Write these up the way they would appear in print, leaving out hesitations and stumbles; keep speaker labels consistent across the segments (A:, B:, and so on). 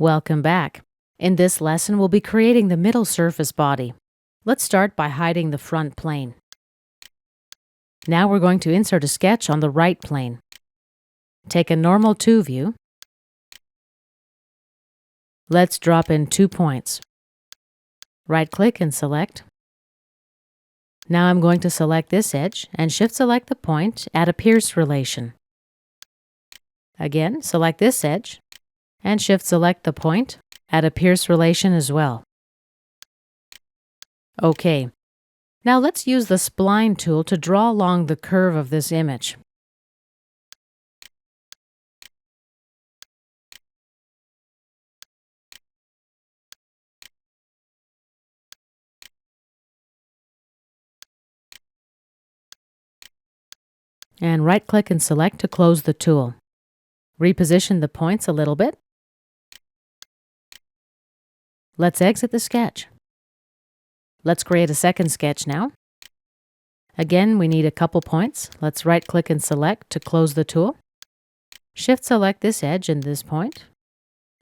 A: Welcome back. In this lesson, we'll be creating the middle surface body. Let's start by hiding the front plane. Now we're going to insert a sketch on the right plane. Take a normal 2 view. Let's drop in 2 points. Right-click and select. Now I'm going to select this edge and shift-select the point at a pierce relation. Again, select this edge and shift-select the point at a pierce relation as well. OK. Now let's use the spline tool to draw along the curve of this image. And right-click and select to close the tool. Reposition the points a little bit. Let's exit the sketch. Let's create a second sketch now. Again, we need a couple points. Let's right-click and select to close the tool. Shift-select this edge and this point.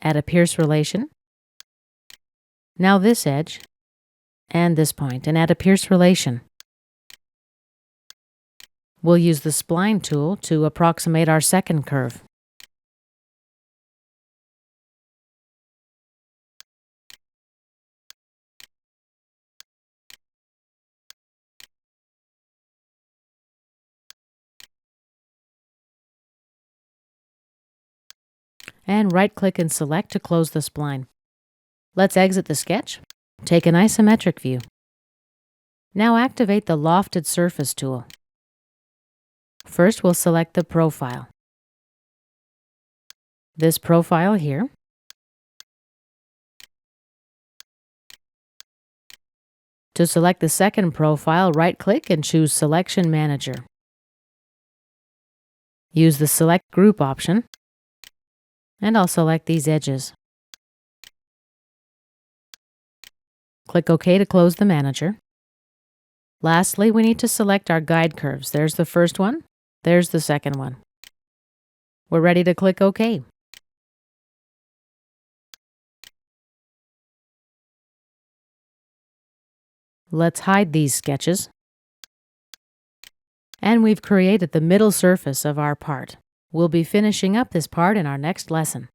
A: Add a pierce relation. Now this edge and this point, and add a pierce relation. We'll use the spline tool to approximate our second curve. And right-click and select to close the spline. Let's exit the sketch. Take an isometric view. Now activate the Lofted Surface tool. First, we'll select the profile. This profile here. To select the second profile, right-click and choose Selection Manager. Use the Select Group option. And I'll select these edges. Click OK to close the manager. Lastly, we need to select our guide curves. There's the first one. There's the second one. We're ready to click OK. Let's hide these sketches. And we've created the middle surface of our part. We'll be finishing up this part in our next lesson.